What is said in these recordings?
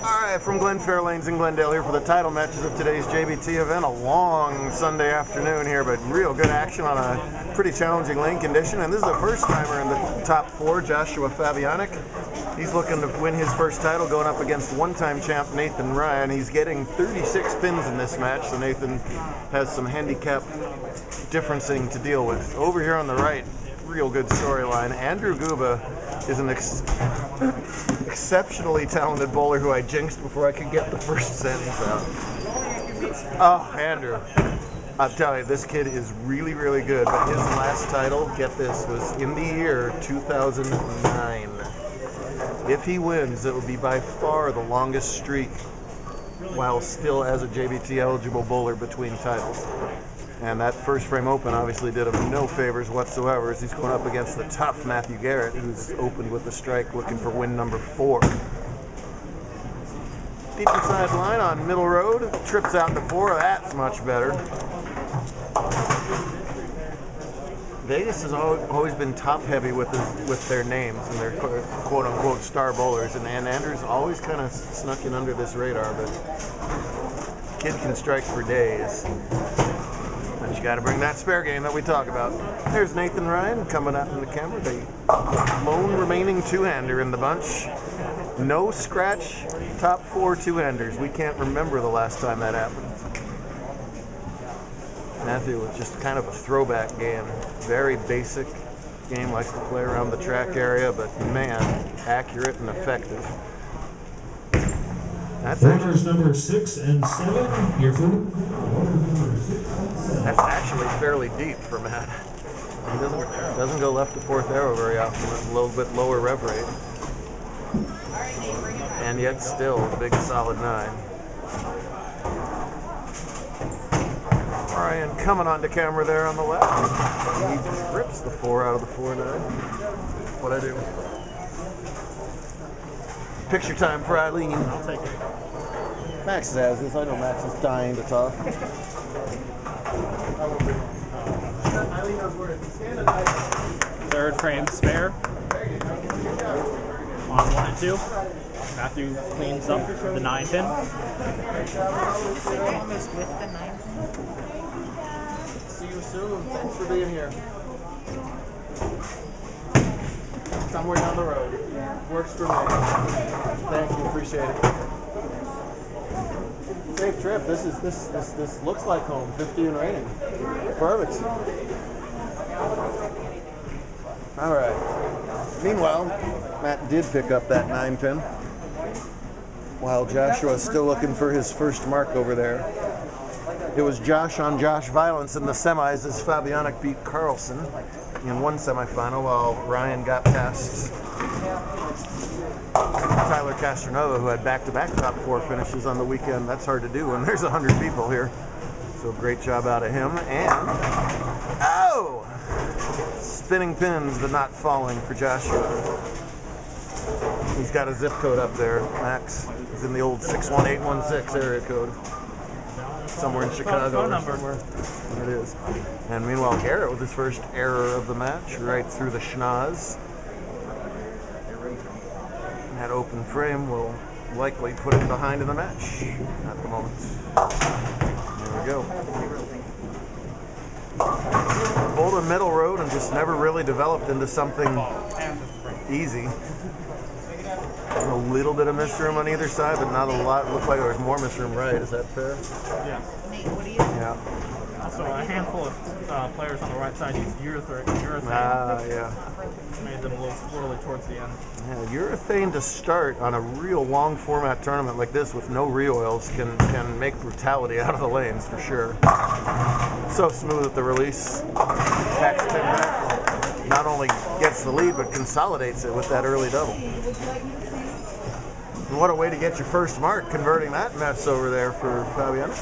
Alright, from Glenfair Lanes in Glendale here for the title matches of today's JBT event. A long Sunday afternoon here, but real good action on a pretty challenging lane condition. And this is a first timer in the top four, Joshua Fabianic. He's looking to win his first title, going up against one-time champ Nathan Ryan. He's getting 36 pins in this match, so Nathan has some handicap differencing to deal with. Over here on the right, real good storyline. Andrew Guba is an exceptionally talented bowler who I jinxed before I could get the first sentence out. Oh, Andrew. I'm telling you, this kid is really, really good. But his last title, get this, was in the year 2009. If he wins, it will be by far the longest streak while still as a JBT eligible bowler between titles. And that first frame open obviously did him no favors whatsoever as he's going up against the tough Matthew Garrett, who's opened with a strike looking for win number 4. Deep inside line on middle road, trips out to 4, that's much better. Vegas has always been top heavy with their names and their quote unquote star bowlers, and Andrew's always kind of snuck in under this radar, but kid can strike for days. But you got to bring that spare game that we talk about. There's Nathan Ryan coming out in the camera, the lone remaining two-hander in the bunch. No scratch, top 4 two-handers. We can't remember the last time that happened. Matthew was just kind of a throwback game. Very basic game, likes to play around the track area, but man, accurate and effective. That's Corners number 6 and 7, your food. That's actually fairly deep for Matt. He doesn't go left to fourth arrow very often with a little bit lower rev rate. And yet still a big solid 9. Ryan coming onto camera there on the left. He trips the 4 out of the 4-9. That's what I do. Picture time for Eileen. I'll take it. Max has this. I know Max is dying to talk. Eileen knows where to stand at. Third frame spare. On 1 and 2. Matthew cleans up the 9 pin. See you soon. Thanks for being here. Somewhere down the road. Works for me. Thank you. Appreciate it. Safe trip. This looks like home. 50 and raining. Perfect. All right. Meanwhile, Matt did pick up that 9 pin, while Joshua's still looking for his first mark over there. It was Josh on Josh violence in the semis as Fabianic beat Carlson in one semifinal, while Ryan got past Tyler Castronova, who had back-to-back top 4 finishes on the weekend. That's hard to do when there's 100 people here. So great job out of him. And, oh! Spinning pins, but not falling for Joshua. He's got a zip code up there, Max. He's in the old 61816 area code. Somewhere in Chicago or somewhere. There it is. And meanwhile, Garrett with his first error of the match, right through the schnoz. That open frame will likely put him behind in the match at the moment. There we go. Pulled a middle road and just never really developed into something easy. A little bit of misroom on either side, but not a lot. It looked like there was more misroom right. Is that fair? Yeah. Yeah. Also, a handful of players on the right side used urethane. Yeah. Made them a little swirly towards the end. Yeah, urethane to start on a real long format tournament like this with no re-oils can make brutality out of the lanes for sure. So smooth at the release. Backs 10 back. Not only gets the lead, but consolidates it with that early double. And what a way to get your first mark, converting that mess over there for Fabianic.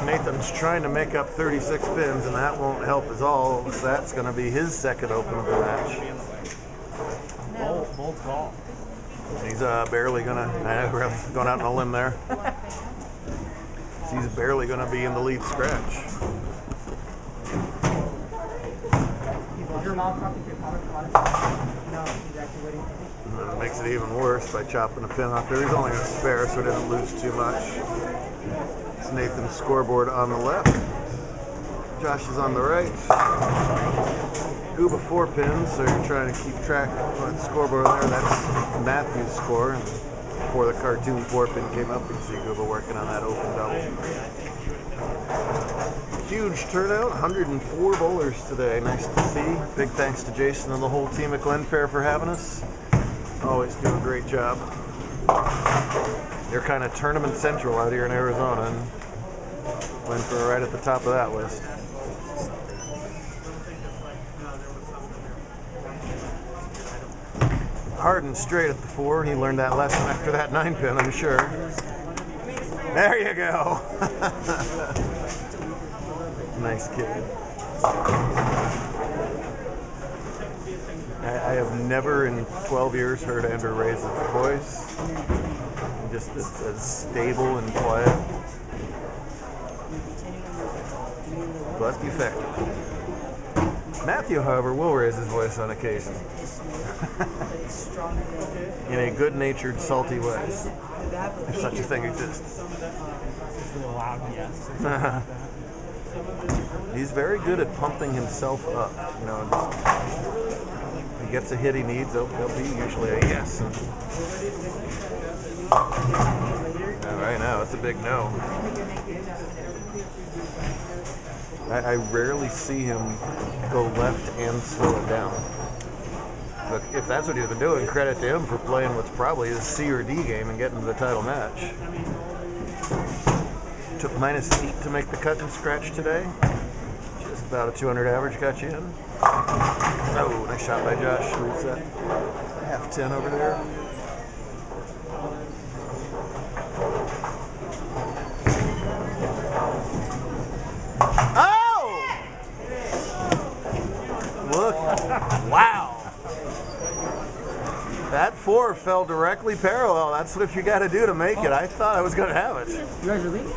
Nathan's trying to make up 36 pins, and that won't help at all. That's going to be his second open of the match. Bold call. He's barely going to, really going out on a limb there. He's he's barely going to be in the lead scratch. And it makes it even worse by chopping a pin off there. He's only going to spare, so he doesn't lose too much. It's Nathan's scoreboard on the left. Josh is on the right. Gooba 4 pins, so you're trying to keep track of the scoreboard there. That's Matthew's score. And before the cartoon 4 pin came up, you can see Gooba working on that open double. Huge turnout, 104 bowlers today. Nice to see. Big thanks to Jason and the whole team at Glenfair for having us. Always do a great job. They're kind of tournament central out here in Arizona, and Glenfair right at the top of that list. Hard and straight at the 4. He learned that lesson after that 9 pin, I'm sure. There you go. Nice kid. I have never in 12 years heard Andrew raise his voice. Just as stable and quiet, but effective. Matthew, however, will raise his voice on occasion. In a good-natured, salty way, if such a thing exists. He's very good at pumping himself up. You know, if he gets a hit he needs, he'll be usually a yes. Right now, it's a big no. I rarely see him go left and slow it down. But if that's what he's been doing, credit to him for playing what's probably his C or D game and getting to the title match. Took -8 to make the cut and scratch today. Just about a 200 average got you in. Oh, nice shot by Josh. Leaves that half 10 over there. Oh! Look. Wow. That 4 fell directly parallel. That's what you got to do to make it. I thought I was going to have it. You guys are leaving?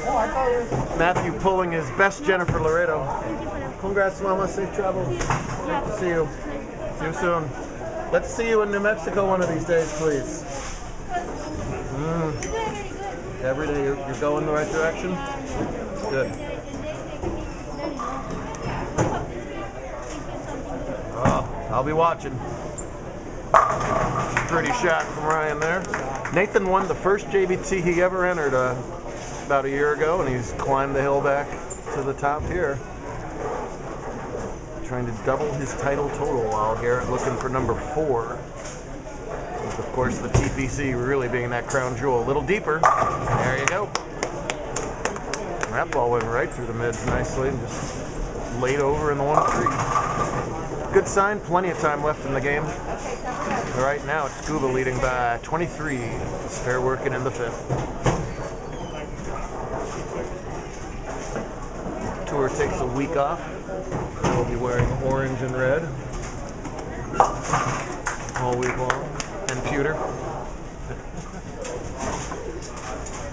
Oh, I thought you were... Matthew pulling his best Jennifer Laredo. Congrats, Mama. Safe travels. See you. See you soon. Let's see you in New Mexico one of these days, please. Every day you're going the right direction? Good. Oh, I'll be watching. Pretty shot from Ryan there. Nathan won the first JBT he ever entered about a year ago, and he's climbed the hill back to the top here. Trying to double his title total while Garrett looking for number 4. With, of course, the TPC really being that crown jewel. A little deeper. There you go. That ball went right through the mids nicely and just laid over in the 1-3. Good sign, plenty of time left in the game. Right now it's Scuba leading by 23. Spare working in the 5th. Tour takes a week off. We'll be wearing orange and red all week long. And pewter.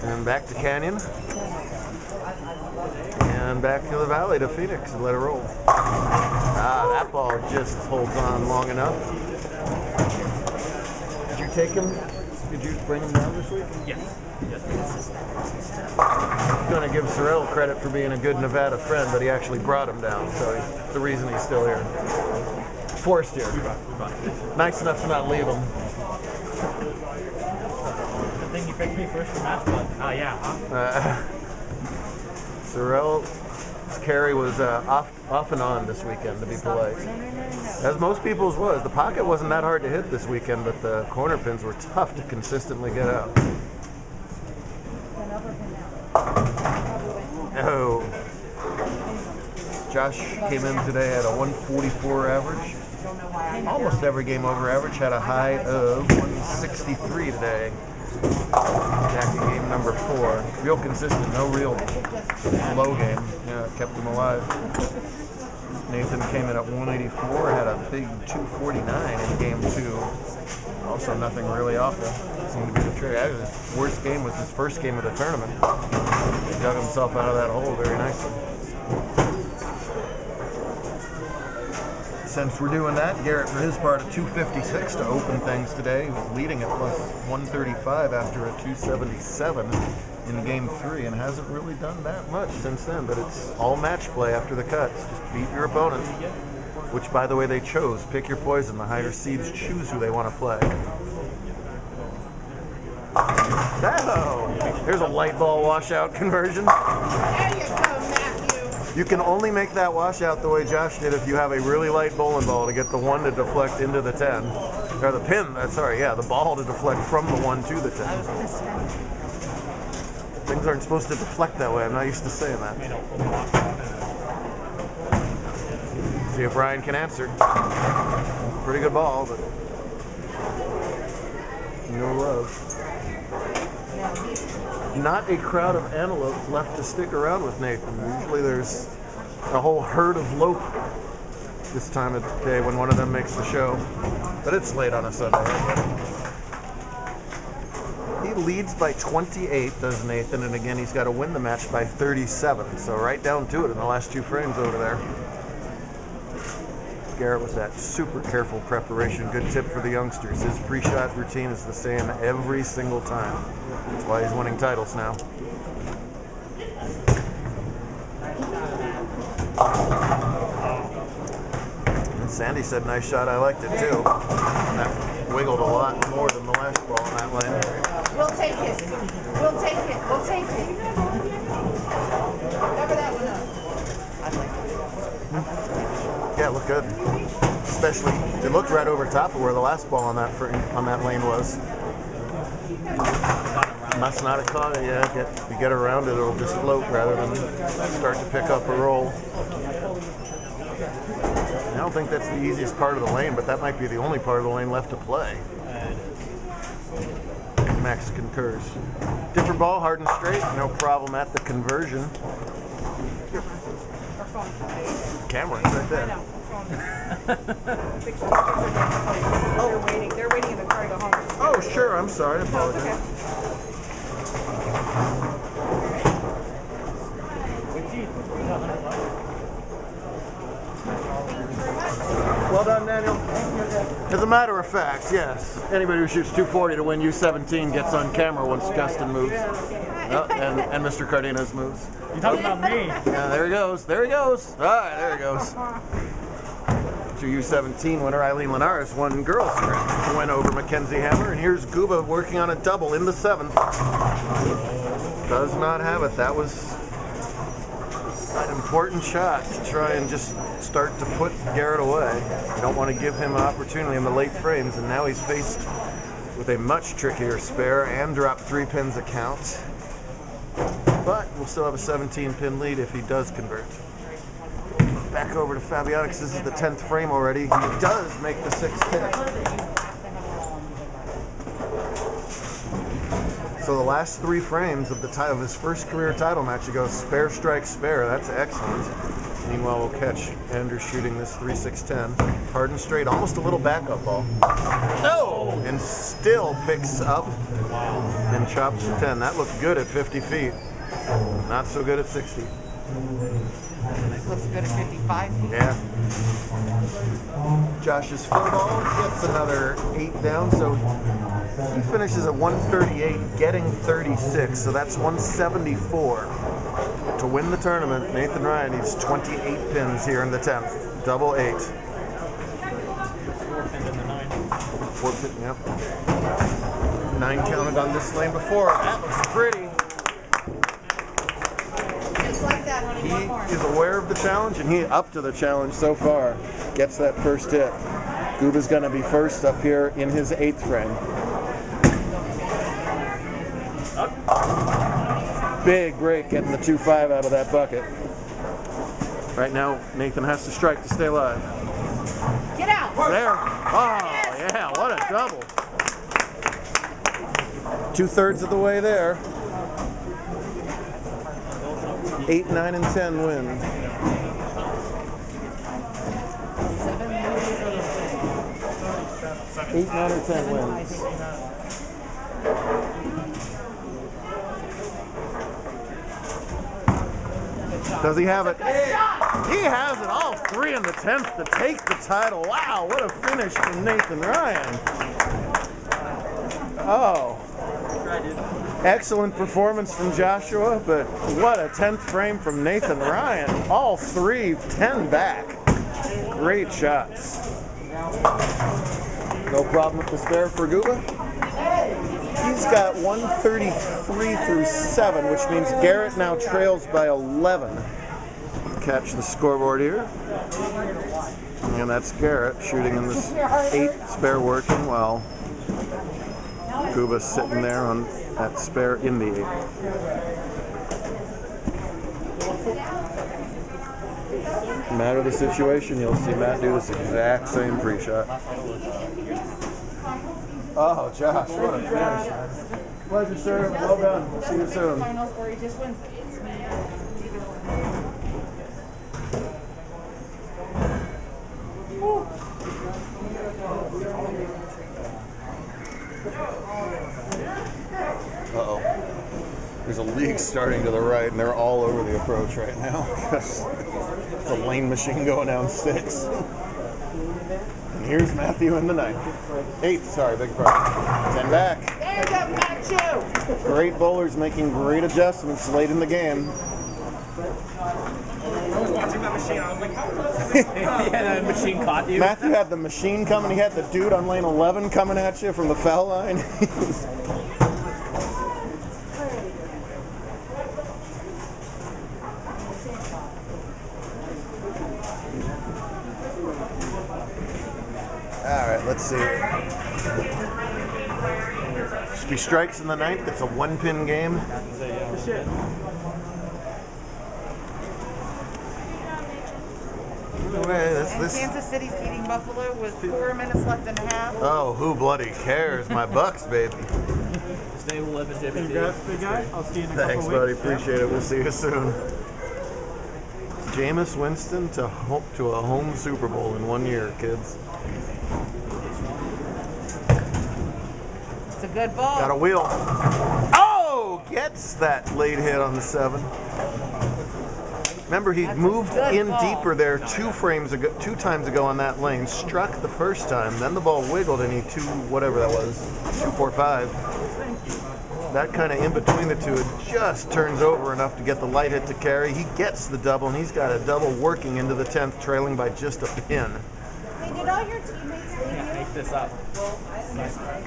And back to Canyon. And back to the valley to Phoenix and let it roll. Ah, that ball just holds on long enough. Did you take him? Did you bring him down this week? Yes. I'm going to give Sorrell credit for being a good Nevada friend, but he actually brought him down, so he's the reason he's still here. Forced here. Nice enough to not leave him. Good thing you picked me first for match, but yeah, huh? Sorrell's carry was off and on this weekend, to be polite. As most people's was. The pocket wasn't that hard to hit this weekend, but the corner pins were tough to consistently get out. Oh. Josh came in today at a 144 average. Almost every game over average. Had a high of 163 today. Attacking game number 4. Real consistent, no real low game. Yeah, it kept him alive. Nathan came in at 184, had a big 249 in game 2. Also, nothing really awful. Seemed to be the trick. Actually, his worst game was his first game of the tournament. He dug himself out of that hole very nicely. Since we're doing that, Garrett for his part at 256 to open things today. He was leading at plus 135 after a 277 in game 3 and hasn't really done that much since then, but it's all match play after the cuts. Just beat your opponent, which by the way they chose. Pick your poison. The higher seeds choose who they want to play. Oh, there's a light ball washout conversion. There you go, Matthew. You can only make that washout the way Josh did if you have a really light bowling ball to get the 1 to deflect into the 10. Or the pin, the ball to deflect from the 1 to the 10. Things aren't supposed to deflect that way. I'm not used to saying that. See if Ryan can answer. Pretty good ball, but no love. Not a crowd of antelopes left to stick around with Nathan. Usually there's a whole herd of lope this time of day when one of them makes the show. But it's late on a Sunday. He leads by 28, does Nathan, and again he's got to win the match by 37. So right down to it in the last 2 frames over there. Garrett with that super careful preparation. Good tip for the youngsters. His pre-shot routine is the same every single time. That's why he's winning titles now. And Sandy said, nice shot, I liked it too. That wiggled a lot more than the last ball in that lane. We'll take it. We'll take it. We'll take it. Cover that one up. Yeah, it looked good. Especially, it looked right over top of where the last ball on that lane was. Must not have caught it. Yeah, you get around it, it'll just float rather than start to pick up a roll. I don't think that's the easiest part of the lane, but that might be the only part of the lane left to play. Max concurs. Different ball, hard and straight, no problem at the conversion. Camera right there. They're waiting in the car to go home. Oh, sure. I'm sorry. I apologize. Well done, Daniel. As a matter of fact, yes. Anybody who shoots 240 to win U17 gets on camera once Justin moves. Oh, and Mr. Cardenas moves. You're talking about me. Yeah, there he goes. There he goes. All right, there he goes. To U17 winner Eileen Linares won girls scrim. Went over Mackenzie Hammer, and here's Guba working on a double in the 7th. Does not have it. That was an important shot to try and just start to put Garrett away. You don't want to give him an opportunity in the late frames, and now he's faced with a much trickier spare and drop 3 pins a count. But we'll still have a 17-pin lead if he does convert. Back over to Fabianix. This is the 10th frame already. He does make the 6th pin. So the last 3 frames of his first career title match, he goes spare, strike, spare. That's excellent. Meanwhile, we'll catch Anders shooting this 3-6-10. Hard and straight, almost a little backup ball. No! And still picks up and chops the 10. That looked good at 50 feet. Not so good at 60. Looks good at 55. Yeah. Josh's full ball gets another 8 down, so he finishes at 138, getting 36, so that's 174. To win the tournament, Nathan Ryan needs 28 pins here in the 10th. Double 8. 4 pin, yep. 9 counted on this lane before. That looks pretty. Like that, honey. He is aware of the challenge, and he up to the challenge so far. Gets that first hit. Guba's going to be first up here in his 8th frame. Big break getting the 2-5 out of that bucket. Right now, Nathan has to strike to stay alive. Get out. There. Oh, yeah, what a double. 2/3 of the way there. 8, 9, and 10 win. 8, 9, or 10 wins. Does he have it? He has it, all 3 in the 10th to take the title. Wow, what a finish from Nathan Ryan. Oh. Excellent performance from Joshua, but what a 10th frame from Nathan Ryan. All 3, 10 back. Great shots. No problem with the spare for Guba. He's got 133 through 7, which means Garrett now trails by 11. Catch the scoreboard here. And that's Garrett shooting in this 8 spare working while Guba's sitting there on that spare in the 8. No matter the situation, you'll see Matt do this exact same pre-shot. Oh, Josh, what a finish, man. Pleasure, sir. Well done. We'll see you soon. Uh-oh. There's a league starting to the right, and they're all over the approach right now. It's a lane machine going down 6. And here's Matthew in the 9th. 8th, sorry, big pardon. 10 back. Stand up, Matthew! Great bowlers making great adjustments late in the game. I was watching that machine. I was like, yeah, the machine caught you. Matthew had the machine coming. He had the dude on lane 11 coming at you from the foul line. All right, let's see. Should be strikes in the 9th. It's a 1-pin game. And Kansas City's beating Buffalo with 4 minutes left and a half. Oh, who bloody cares? My Bucks, baby. Stay will live in JBT. Congrats, big guy. I'll see you in a Thanks, couple buddy. weeks. Appreciate it. We'll see you soon. Jameis Winston to a home Super Bowl in 1 year, kids. It's a good ball. Got a wheel. Oh, gets that late hit on the 7. Remember, he moved in deeper there 2 times ago on that lane. Struck the first time, then the ball wiggled, and he whatever that was, 2-4-5. That kind of in between the two, it just turns over enough to get the light hit to carry. He gets the double, and he's got a double working into the 10th, trailing by just a pin. Hey, did all your teammates leave you? Make this up.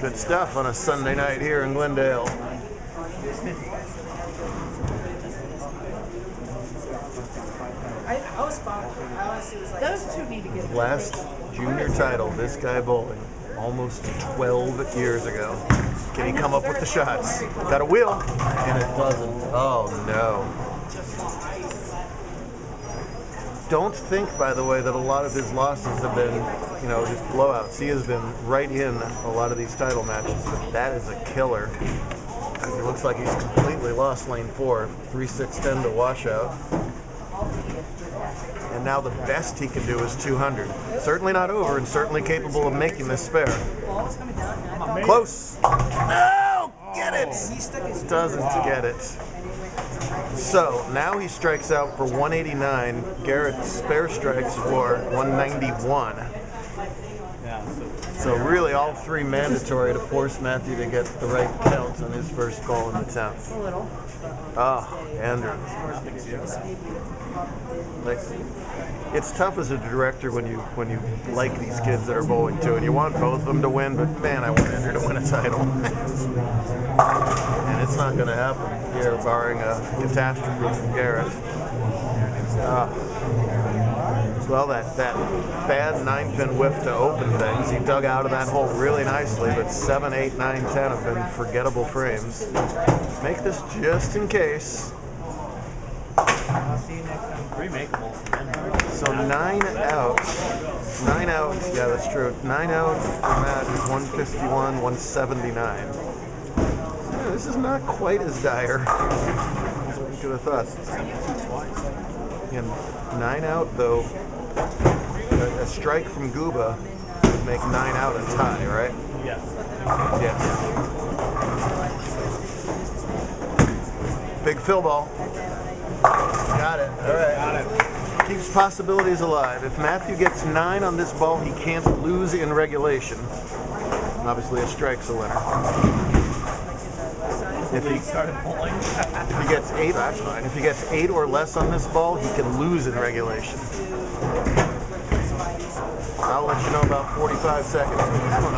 Good stuff on a Sunday night here in Glendale. Those 2 need to get Last junior title, this guy bowling, almost 12 years ago. Can he come up with the shots? Got a wheel, and it doesn't. Oh no. Don't think, by the way, that a lot of his losses have been, just blowouts. He has been right in a lot of these title matches, but that is a killer. It looks like he's completely lost lane 4, 3-6-10 to washout. And now the best he can do is 200. Certainly not over, and certainly capable of making this spare. Close. No! Get it! Doesn't get it. So now he strikes out for 189. Garrett spare strikes for 191. So really all 3 mandatory to force Matthew to get the right count on his first goal in the 10th. Oh, Andrew. It's tough as a director when you like these kids that are bowling too, and you want both of them to win, but man, I want Andrew to win a title. And it's not going to happen here, barring a catastrophe from Garrett. Well, that bad 9-pin whiff to open things, he dug out of that hole really nicely, but 7, 8, 9, 10 have been forgettable frames. Make this just in case. I'll see you next time. Remakeable. So 9 out, yeah, that's true. 9 out for Matt is 151, 179. Yeah, this is not quite as dire as we could have thought. Again, 9 out though, a strike from Guba make 9 out and tie, right? Yes. Yes. Big fill ball. Got it. All right. Got it. Keeps possibilities alive. If Matthew gets 9 on this ball, he can't lose in regulation. Obviously, a strike's a winner. If he gets 8, that's fine. If he gets 8 or less on this ball, he can lose in regulation. I'll let you know about 45 seconds. What's going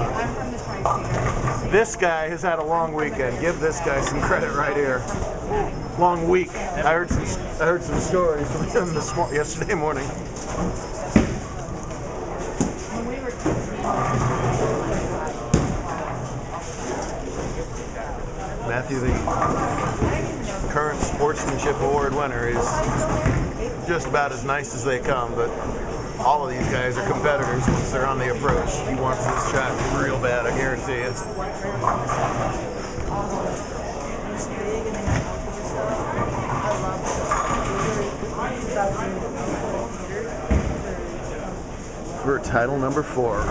on? This guy has had a long weekend. Give this guy some credit right here. Long week. I heard some stories from him yesterday morning. Matthew, the current sportsmanship award winner, is just about as nice as they come, but all of these guys are competitors once they're on the approach. He wants this shot real bad, I guarantee it. For title number 4.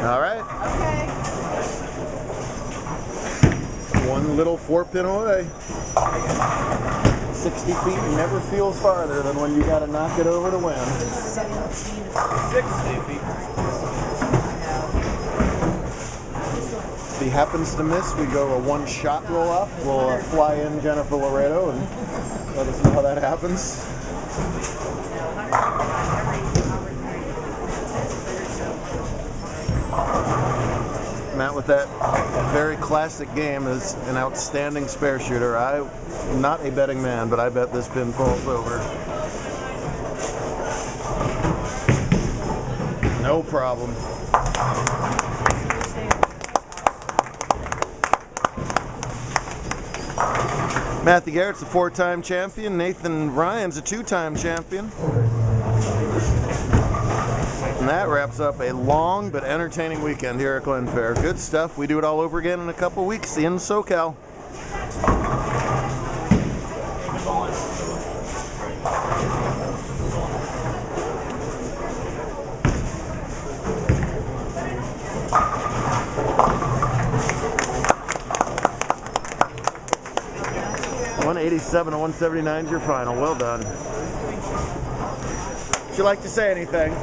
All right. Okay. One little 4-pin away. 60 feet never feels farther than when you got to knock it over to win. 60 feet. If he happens to miss, we go a 1-shot roll off. We'll fly in Jennifer Laredo and let us know how that happens. Matt, with that very classic game, is an outstanding spare shooter. I'm not a betting man, but I bet this pin falls over. No problem. Matthew Garrett's a 4-time champion. Nathan Ryan's a 2-time champion. And that wraps up a long but entertaining weekend here at Glenfair. Good stuff. We do it all over again in a couple weeks in SoCal. $187 to $179 is your final. Well done. Would you like to say anything?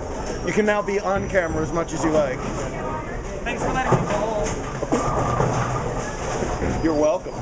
You can now be on camera as much as you like. Thanks for letting me bowl. You're welcome.